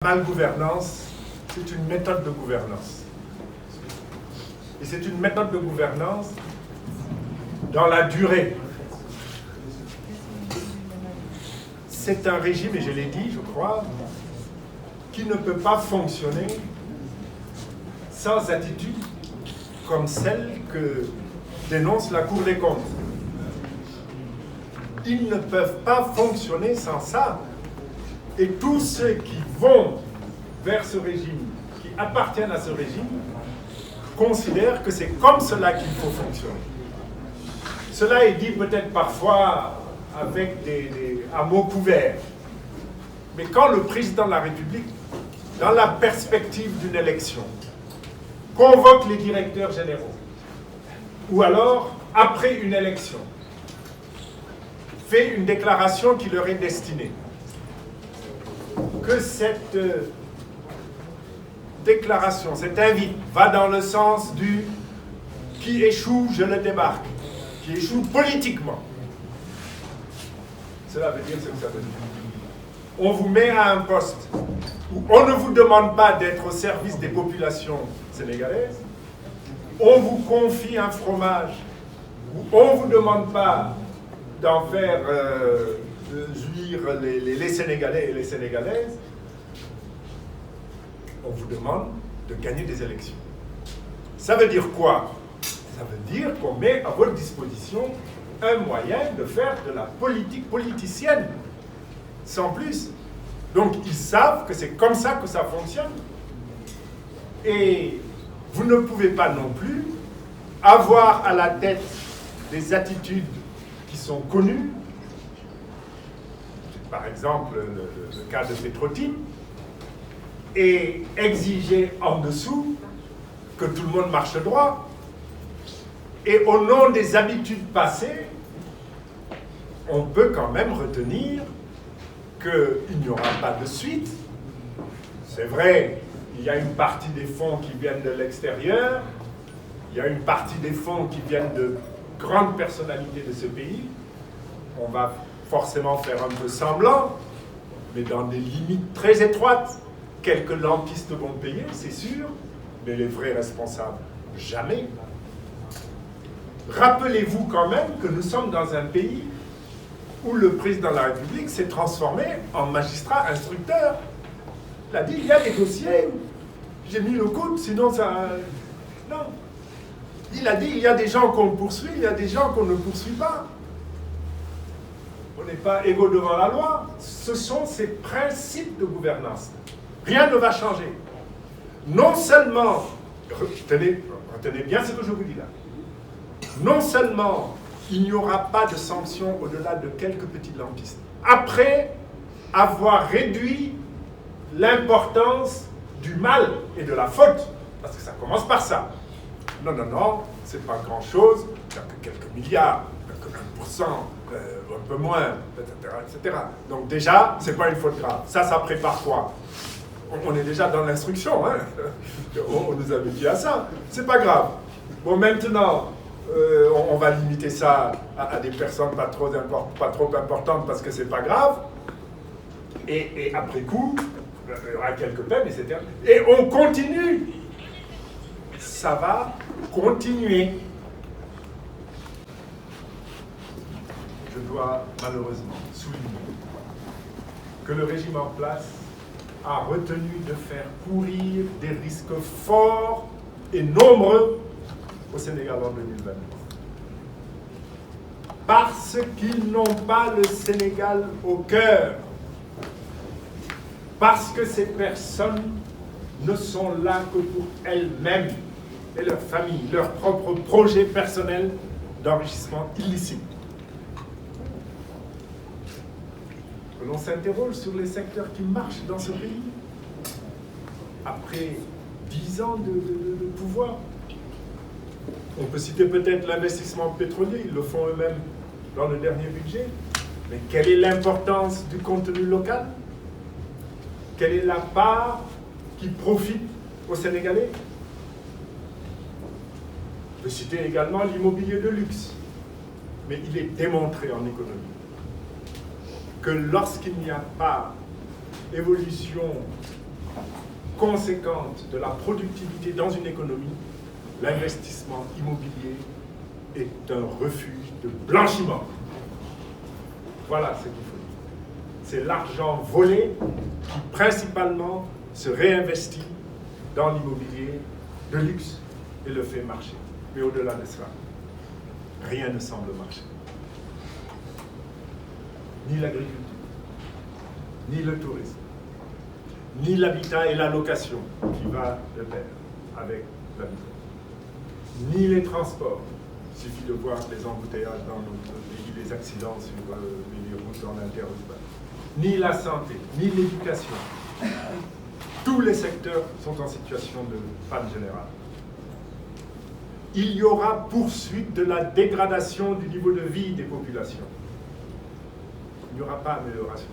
Malgouvernance, c'est une méthode de gouvernance. Et c'est une méthode de gouvernance dans la durée. C'est un régime, et je l'ai dit, je crois, qui ne peut pas fonctionner sans attitude comme celle que dénonce la Cour des comptes. Ils ne peuvent pas fonctionner sans ça. Et tous ceux qui vont vers ce régime, qui appartiennent à ce régime, considèrent que c'est comme cela qu'il faut fonctionner. Cela est dit peut-être parfois avec à mots couverts. Mais quand le président de la République, dans la perspective d'une élection, convoque les directeurs généraux, ou alors, après une élection, fait une déclaration qui leur est destinée, que cette déclaration, cet invite, va dans le sens du « qui échoue, je le débarque », qui échoue politiquement. Cela veut dire ce que ça veut dire. On vous met à un poste où on ne vous demande pas d'être au service des populations sénégalaises, on vous confie un fromage où on ne vous demande pas d'en faire jouir les Sénégalais et les Sénégalaises, on vous demande de gagner des élections. Ça veut dire quoi? Ça veut dire qu'on met à votre disposition un moyen de faire de la politique politicienne, sans plus. Donc ils savent que c'est comme ça que ça fonctionne. Et vous ne pouvez pas non plus avoir à la tête des attitudes qui sont connues, par exemple le cas de Petro-Tim, et exiger en dessous que tout le monde marche droit. Et au nom des habitudes passées, on peut quand même retenir qu'il n'y aura pas de suite. C'est vrai, il y a une partie des fonds qui viennent de l'extérieur, il y a une partie des fonds qui viennent de grandes personnalités de ce pays. On va forcément faire un peu semblant, mais dans des limites très étroites. Quelques lampistes vont payer, c'est sûr, mais les vrais responsables, jamais. Rappelez-vous quand même que nous sommes dans un pays où le président de la République s'est transformé en magistrat instructeur. Il a dit, il y a des dossiers, j'ai mis le coude, sinon ça... Non. Il a dit, il y a des gens qu'on poursuit, il y a des gens qu'on ne poursuit pas. On n'est pas égaux devant la loi. Ce sont ces principes de gouvernance. Rien ne va changer. Non seulement, retenez bien ce que je vous dis là, non seulement il n'y aura pas de sanctions au-delà de quelques petits lampistes, après avoir réduit l'importance du mal et de la faute, parce que ça commence par ça. Non, non, non, c'est pas grand-chose, il n'y a que quelques milliards, il n'y a que 1%, un peu moins, etc., etc. Donc déjà, c'est pas une faute grave. Ça prépare quoi? On est déjà dans l'instruction, hein. On nous avait dit à ça. C'est pas grave. Bon, maintenant, on va limiter ça à des personnes pas trop importantes parce que c'est pas grave. Et après coup, il y aura quelques peines, etc. Et on continue. Ça va continuer. Je dois malheureusement souligner que le régime en place a retenu de faire courir des risques forts et nombreux au Sénégal en 2020. Parce qu'ils n'ont pas le Sénégal au cœur. Parce que ces personnes ne sont là que pour elles-mêmes et leur famille, leur propre projet personnel d'enrichissement illicite. Que l'on s'interroge sur les secteurs qui marchent dans ce pays. Après 10 ans de pouvoir, on peut citer peut-être l'investissement pétrolier, ils le font eux-mêmes dans le dernier budget. Mais quelle est l'importance du contenu local? Quelle est la part qui profite aux Sénégalais? On peut citer également l'immobilier de luxe. Mais il est démontré en économie que lorsqu'il n'y a pas évolution conséquente de la productivité dans une économie, l'investissement immobilier est un refuge de blanchiment. Voilà ce qu'il faut dire. C'est l'argent volé qui principalement se réinvestit dans l'immobilier de luxe et le fait marcher. Mais au-delà de cela, rien ne semble marcher. Ni l'agriculture, ni le tourisme, ni l'habitat et la location qui va de pair avec l'habitat, ni les transports. Il suffit de voir les embouteillages dans notre pays, les accidents sur les routes en interurbain, ni la santé, ni l'éducation. Tous les secteurs sont en situation de panne générale. Il y aura poursuite de la dégradation du niveau de vie des populations. Il n'y aura pas amélioration.